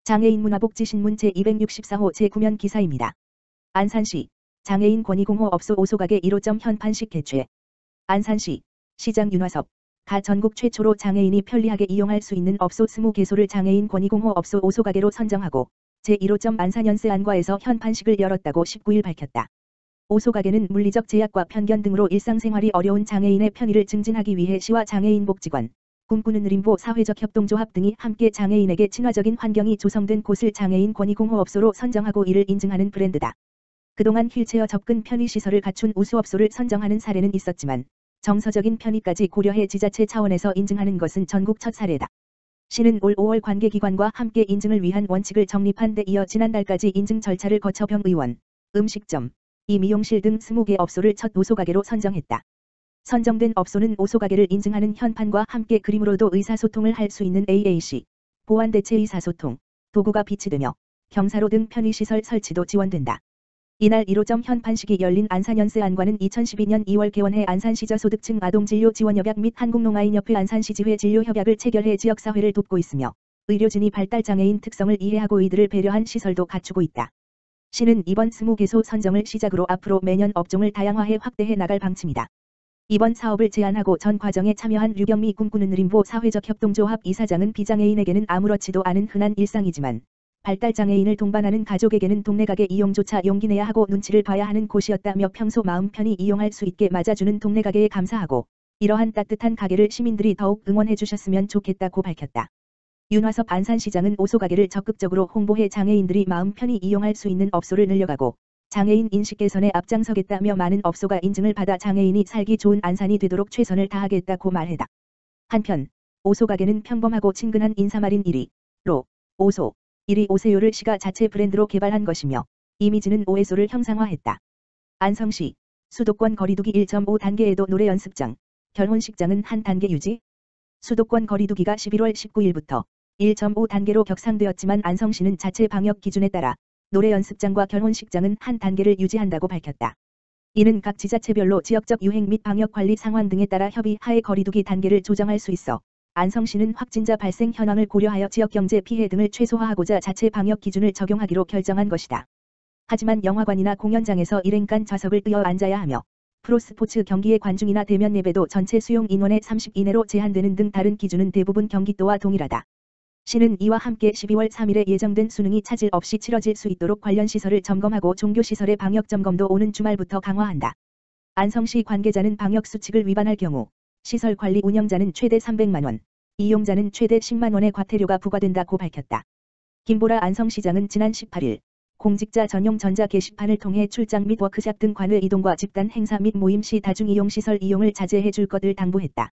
장애인 문화복지신문 제264호 제9면 기사입니다. 안산시 장애인 권익공호 업소 오소가게 1호점 현판식 개최. 안산시 시장 윤화섭 가 전국 최초로 장애인이 편리하게 이용할 수 있는 업소 20개소를 장애인 권익공호 업소 오소가게로 선정하고 제1호점 안산연세 안과에서 현판식을 열었다고 19일 밝혔다. 오소가게는 물리적 제약과 편견 등으로 일상생활이 어려운 장애인의 편의를 증진하기 위해 시와 장애인 복지관, 꿈꾸는 의림보 사회적 협동조합 등이 함께 장애인에게 친화적인 환경이 조성된 곳을 장애인 권익공호 업소로 선정하고 이를 인증하는 브랜드다. 그동안 휠체어 접근 편의시설을 갖춘 우수업소를 선정하는 사례는 있었지만 정서적인 편의까지 고려해 지자체 차원에서 인증하는 것은 전국 첫 사례다. 시는 올 5월 관계기관과 함께 인증을 위한 원칙을 정립한 데 이어 지난달까지 인증 절차를 거쳐 병의원, 음식점, 미용실 등 20개 업소를 첫 오소가게로 선정했다. 선정된 업소는 오소가게를 인증하는 현판과 함께 그림으로도 의사소통을 할 수 있는 AAC, 보안대체 의사소통, 도구가 비치되며 경사로 등 편의시설 설치도 지원된다. 이날 1호점 현판식이 열린 안산연세 안과는 2012년 2월 개원해 안산시 저소득층 아동진료지원협약 및 한국농아인협회 안산시지회 진료협약을 체결해 지역사회를 돕고 있으며 의료진이 발달장애인 특성을 이해하고 이들을 배려한 시설도 갖추고 있다. 시는 이번 20개소 선정을 시작으로 앞으로 매년 업종을 다양화해 확대해 나갈 방침이다. 이번 사업을 제안하고 전 과정에 참여한 류경미 꿈꾸는 의림보 사회적 협동조합 이사장은 비장애인에게는 아무렇지도 않은 흔한 일상이지만 발달장애인을 동반하는 가족에게는 동네 가게 이용조차 용기 내야 하고 눈치를 봐야 하는 곳이었다며 평소 마음 편히 이용할 수 있게 맞아주는 동네 가게에 감사하고 이러한 따뜻한 가게를 시민들이 더욱 응원해 주셨으면 좋겠다고 밝혔다. 윤화섭 안산시장은 오소가게를 적극적으로 홍보해 장애인들이 마음 편히 이용할 수 있는 업소를 늘려가고 장애인 인식 개선에 앞장서겠다며 많은 업소가 인증을 받아 장애인이 살기 좋은 안산이 되도록 최선을 다하겠다고 말했다. 한편 오소가게는 평범하고 친근한 인사말인 1위,로, 오소, 1위 오세요를 시가 자체 브랜드로 개발한 것이며 이미지는 오해소를 형상화했다. 안성시 수도권 거리두기 1.5단계에도 노래연습장, 결혼식장은 한 단계 유지. 수도권 거리두기가 11월 19일부터 1.5단계로 격상되었지만 안성시는 자체 방역 기준에 따라 노래 연습장과 결혼식장은 한 단계를 유지한다고 밝혔다. 이는 각 지자체별로 지역적 유행 및 방역 관리 상황 등에 따라 협의하에 거리두기 단계를 조정할 수 있어 안성시는 확진자 발생 현황을 고려하여 지역 경제 피해 등을 최소화하고자 자체 방역 기준을 적용하기로 결정한 것이다. 하지만 영화관이나 공연장에서 일행간 좌석을 뜨어 앉아야 하며 프로스포츠 경기의 관중이나 대면 예배도 전체 수용 인원의 30 이내로 제한되는 등 다른 기준은 대부분 경기도와 동일하다. 시는 이와 함께 12월 3일에 예정된 수능이 차질 없이 치러질 수 있도록 관련 시설을 점검하고 종교시설의 방역 점검도 오는 주말부터 강화한다. 안성시 관계자는 방역 수칙을 위반할 경우 시설 관리 운영자는 최대 300만 원, 이용자는 최대 10만 원의 과태료가 부과된다고 밝혔다. 김보라 안성시장은 지난 18일 공직자 전용 전자 게시판을 통해 출장 및 워크샵 등 관외 이동과 집단 행사 및 모임 시 다중이용시설 이용을 자제해 줄 것을 당부했다.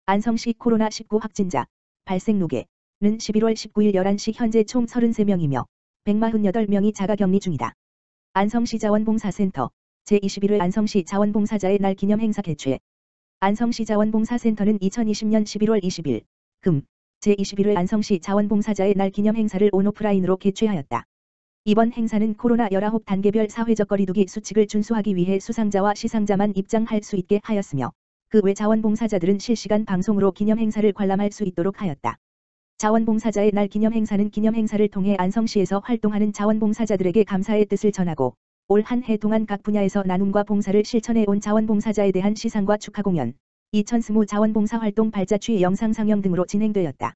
안성시 코로나19 확진자 발생 누계는 11월 19일 11시 현재 총 33명이며 148명이 자가격리 중이다. 안성시 자원봉사센터 제21회 안성시 자원봉사자의 날 기념 행사 개최. 안성시 자원봉사센터는 2020년 11월 20일 금 제21회 안성시 자원봉사자의 날 기념 행사를 온오프라인으로 개최하였다. 이번 행사는 코로나19 단계별 사회적 거리두기 수칙을 준수하기 위해 수상자와 시상자만 입장할 수 있게 하였으며 그 외 자원봉사자들은 실시간 방송으로 기념 행사를 관람할 수 있도록 하였다. 자원봉사자의 날 기념 행사는 기념 행사를 통해 안성시에서 활동하는 자원봉사자들에게 감사의 뜻을 전하고 올 한 해 동안 각 분야에서 나눔과 봉사를 실천해 온 자원봉사자에 대한 시상과 축하 공연, 2020 자원봉사활동 발자취 영상 상영 등으로 진행되었다.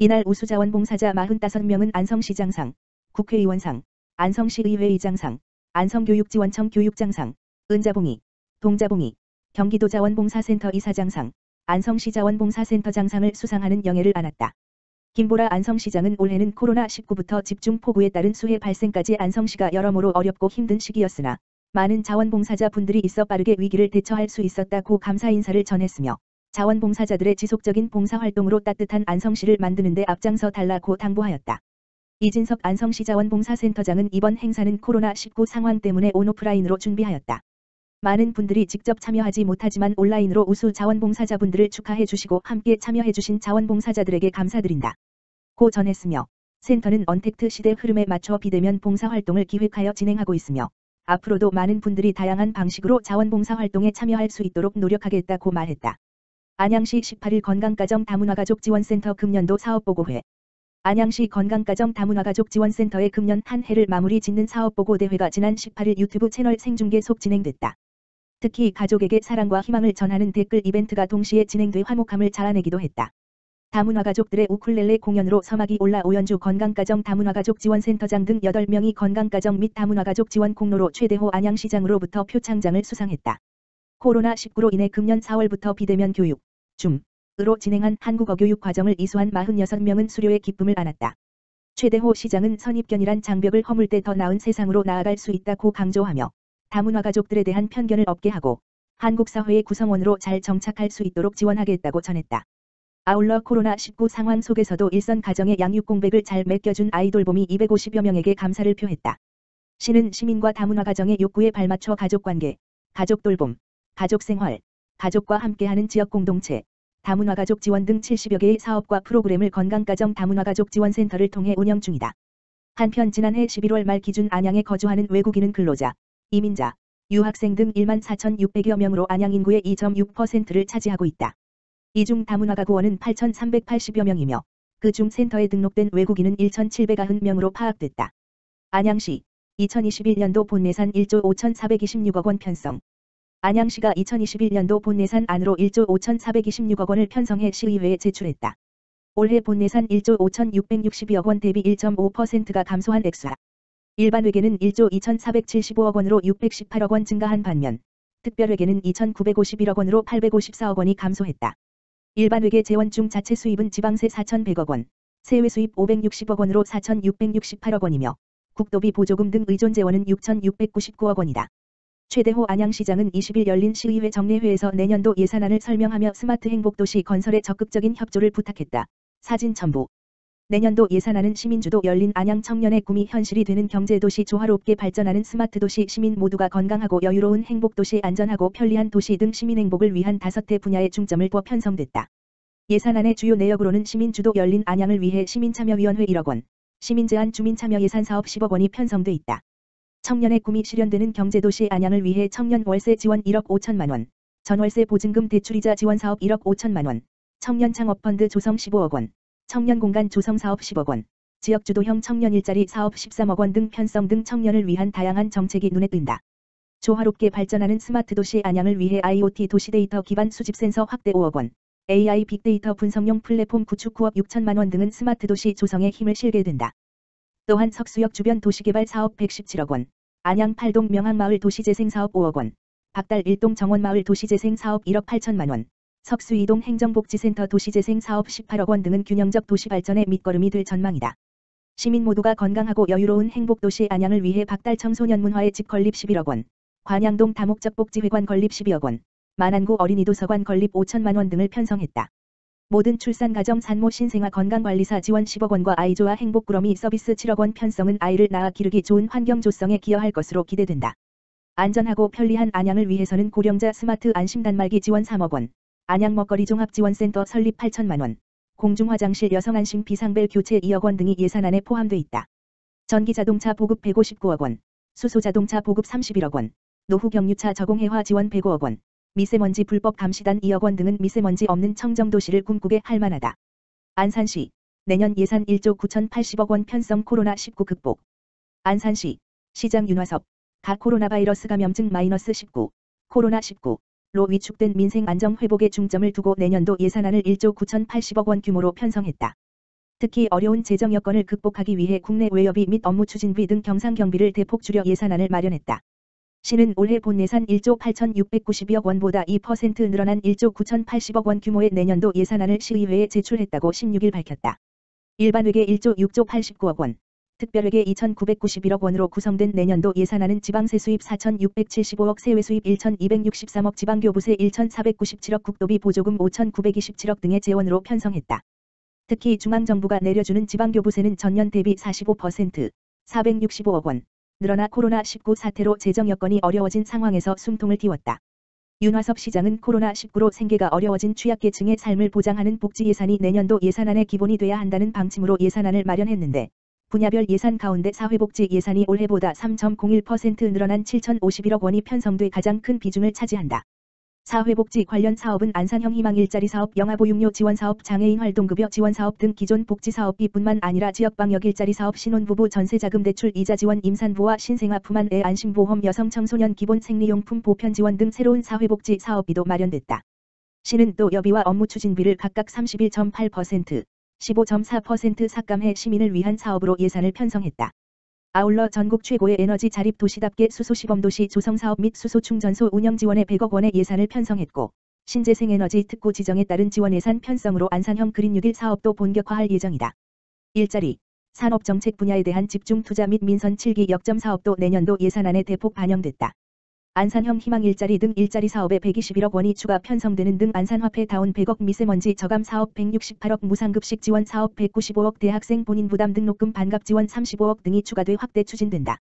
이날 우수 자원봉사자 45명은 안성시장상, 국회의원상, 안성시의회의장상, 안성교육지원청 교육장상, 은자봉이, 동자봉이, 경기도 자원봉사센터 이사장상, 안성시 자원봉사센터장상을 수상하는 영예를 안았다. 김보라 안성시장은 올해는 코로나19부터 집중폭우에 따른 수해 발생까지 안성시가 여러모로 어렵고 힘든 시기였으나 많은 자원봉사자 분들이 있어 빠르게 위기를 대처할 수 있었다고 감사 인사를 전했으며 자원봉사자들의 지속적인 봉사활동으로 따뜻한 안성시를 만드는 데 앞장서 달라고 당부하였다. 이진석 안성시 자원봉사센터장은 이번 행사는 코로나19 상황 때문에 온오프라인으로 준비하였다. 많은 분들이 직접 참여하지 못하지만 온라인으로 우수 자원봉사자분들을 축하해 주시고 함께 참여해 주신 자원봉사자들에게 감사드린다. 고 전했으며 센터는 언택트 시대 흐름에 맞춰 비대면 봉사활동을 기획하여 진행하고 있으며 앞으로도 많은 분들이 다양한 방식으로 자원봉사활동에 참여할 수 있도록 노력하겠다고 말했다. 안양시 18일 건강가정 다문화가족 지원센터 금년도 사업보고회. 안양시 건강가정 다문화가족지원센터의 금년 한 해를 마무리 짓는 사업보고대회가 지난 18일 유튜브 채널 생중계 속 진행됐다. 특히 가족에게 사랑과 희망을 전하는 댓글 이벤트가 동시에 진행돼 화목함을 자아내기도 했다. 다문화가족들의 우쿨렐레 공연으로 서막이 올라 오연주 건강가정 다문화가족지원센터장 등 8명이 건강가정 및 다문화가족 지원 공로로 최대호 안양시장으로부터 표창장을 수상했다. 코로나19로 인해 금년 4월부터 비대면 교육, 줌으로 진행한 한국어 교육 과정을 이수한 46명은 수료의 기쁨을 안았다. 최대호 시장은 선입견이란 장벽을 허물 때 더 나은 세상으로 나아갈 수 있다고 강조하며 다문화가족들에 대한 편견을 없게 하고 한국 사회의 구성원으로 잘 정착할 수 있도록 지원하겠다고 전했다. 아울러 코로나19 상황 속에서도 일선 가정의 양육 공백을 잘 맡겨준 아이돌봄이 250여 명에게 감사를 표했다. 시는 시민과 다문화 가정의 욕구에 발맞춰 가족관계, 가족돌봄, 가족생활, 가족과 함께하는 지역 공동체, 다문화 가족 지원 등 70여 개의 사업과 프로그램을 건강가정 다문화가족 지원센터를 통해 운영 중이다. 한편 지난해 11월 말 기준 안양에 거주하는 외국인은 근로자, 이민자, 유학생 등 14,600여 명으로 안양 인구의 2.6%를 차지하고 있다. 이 중 다문화 가구원은 8,380여 명이며 그중 센터에 등록된 외국인은 1,790명으로 파악됐다. 안양시 2021년도 본예산 1조 5,426억 원 편성. 안양시가 2021년도 본예산 안으로 1조 5,426억 원을 편성해 시의회에 제출했다. 올해 본예산 1조 5,662억 원 대비 1.5%가 감소한 액수다. 일반회계는 1조 2,475억 원으로 618억 원 증가한 반면 특별회계는 2,951억 원으로 854억 원이 감소했다. 일반회계 재원 중 자체 수입은 지방세 4,100억 원, 세외 수입 560억 원으로 4,668억 원이며 국도비 보조금 등 의존 재원은 6,699억 원이다. 최대호 안양시장은 20일 열린 시의회 정례회에서 내년도 예산안을 설명하며 스마트 행복도시 건설에 적극적인 협조를 부탁했다. 사진 첨부. 내년도 예산안은 시민주도 열린 안양 청년의 꿈이 현실이 되는 경제도시 조화롭게 발전하는 스마트도시 시민 모두가 건강하고 여유로운 행복도시 안전하고 편리한 도시 등 시민행복을 위한 5개 분야에 중점을 둬 편성됐다. 예산안의 주요 내역으로는 시민주도 열린 안양을 위해 시민참여위원회 1억 원, 시민제한 주민참여 예산사업 10억 원이 편성돼 있다. 청년의 꿈이 실현되는 경제도시 안양을 위해 청년 월세 지원 1억 5천만 원, 전월세 보증금 대출이자 지원사업 1억 5천만 원, 청년 창업펀드 조성 15억 원, 청년 공간 조성 사업 10억 원, 지역주도형 청년 일자리 사업 13억 원 등 편성 등 청년을 위한 다양한 정책이 눈에 띈다. 조화롭게 발전하는 스마트도시 안양을 위해 IoT 도시 데이터 기반 수집 센서 확대 5억 원, AI 빅데이터 분석용 플랫폼 구축 9억 6천만 원 등은 스마트도시 조성에 힘을 실게 된다. 또한 석수역 주변 도시개발 사업 117억 원, 안양 8동 명항마을 도시재생 사업 5억 원, 박달 1동 정원마을 도시재생 사업 1억 8천만 원, 석수 2동 행정복지센터 도시재생 사업 18억 원 등은 균형적 도시발전의 밑거름이 될 전망이다. 시민 모두가 건강하고 여유로운 행복도시 안양을 위해 박달 청소년 문화의 집 건립 11억 원, 관양동 다목적 복지회관 건립 12억 원, 만안구 어린이도서관 건립 5천만 원 등을 편성했다. 모든 출산가정 산모 신생아 건강관리사 지원 10억 원과 아이조아 행복꾸러미 서비스 7억 원 편성은 아이를 낳아 기르기 좋은 환경 조성에 기여할 것으로 기대된다. 안전하고 편리한 안양을 위해서는 고령자 스마트 안심 단말기 지원 3억 원, 안양 먹거리 종합지원센터 설립 8천만 원, 공중화장실 여성 안심 비상벨 교체 2억 원 등이 예산안에 포함돼 있다. 전기자동차 보급 159억 원, 수소자동차 보급 31억 원, 노후경유차 저공해화 지원 105억 원, 미세먼지 불법 감시단 2억 원 등은 미세먼지 없는 청정도시를 꿈꾸게 할 만하다. 안산시 내년 예산 1조 9,080억 원 편성 코로나19 극복. 안산시 시장 윤화섭 가 코로나 바이러스 감염증 -19 코로나19로 위축된 민생 안정 회복에 중점을 두고 내년도 예산안을 1조 9,080억 원 규모로 편성했다. 특히 어려운 재정 여건을 극복하기 위해 국내 외여비 및 업무 추진비 등 경상 경비를 대폭 줄여 예산안을 마련했다. 시는 올해 본예산 1조 8,692억 원보다 2% 늘어난 1조 9,080억 원 규모의 내년도 예산안을 시의회에 제출했다고 16일 밝혔다. 일반회계 1조 6조 89억 원, 특별회계 2,991억 원으로 구성된 내년도 예산안은 지방세 수입 4,675억, 세외 수입 1,263억, 지방교부세 1,497억, 국도비 보조금 5,927억 등의 재원으로 편성했다. 특히 중앙정부가 내려주는 지방교부세는 전년 대비 45%, 465억 원, 늘어나 코로나19 사태로 재정 여건이 어려워진 상황에서 숨통을 틔웠다. 윤화섭 시장은 코로나19로 생계가 어려워진 취약계층의 삶을 보장하는 복지 예산이 내년도 예산안의 기본이 돼야 한다는 방침으로 예산안을 마련했는데 분야별 예산 가운데 사회복지 예산이 올해보다 3.01% 늘어난 7,051억 원이 편성돼 가장 큰 비중을 차지한다. 사회복지 관련 사업은 안산형 희망 일자리 사업, 영아보육료 지원 사업, 장애인 활동급여 지원 사업 등 기존 복지 사업이뿐만 아니라 지역방역 일자리 사업, 신혼부부 전세자금 대출 이자 지원, 임산부와 신생아품 애 안심보험, 여성 청소년 기본 생리용품 보편 지원 등 새로운 사회복지 사업비도 마련됐다. 시는 또 여비와 업무 추진비를 각각 31.8%, 15.4% 삭감해 시민을 위한 사업으로 예산을 편성했다. 아울러 전국 최고의 에너지 자립 도시답게 수소시범도시 조성사업 및 수소충전소 운영 지원에 100억 원의 예산을 편성했고, 신재생에너지 특구 지정에 따른 지원 예산 편성으로 안산형 그린 뉴딜 사업도 본격화할 예정이다. 일자리, 산업정책 분야에 대한 집중 투자 및 민선 7기 역점 사업도 내년도 예산안에 대폭 반영됐다. 안산형 희망 일자리 등 일자리 사업에 121억 원이 추가 편성되는 등 안산화폐 다운 100억 미세먼지 저감 사업 168억 무상급식 지원 사업 195억 대학생 본인 부담 등록금 반값 지원 35억 등이 추가돼 확대 추진된다.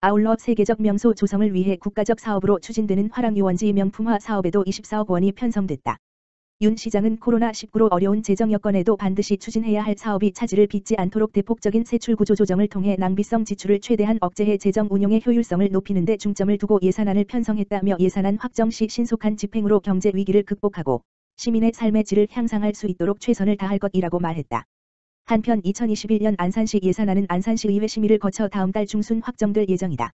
아울러 세계적 명소 조성을 위해 국가적 사업으로 추진되는 화랑유원지 명품화 사업에도 24억 원이 편성됐다. 윤 시장은 코로나19로 어려운 재정 여건에도 반드시 추진해야 할 사업이 차질을 빚지 않도록 대폭적인 세출 구조 조정을 통해 낭비성 지출을 최대한 억제해 재정 운용의 효율성을 높이는 데 중점을 두고 예산안을 편성했다며 예산안 확정 시 신속한 집행으로 경제 위기를 극복하고 시민의 삶의 질을 향상할 수 있도록 최선을 다할 것이라고 말했다. 한편 2021년 안산시 예산안은 안산시의회 심의를 거쳐 다음 달 중순 확정될 예정이다.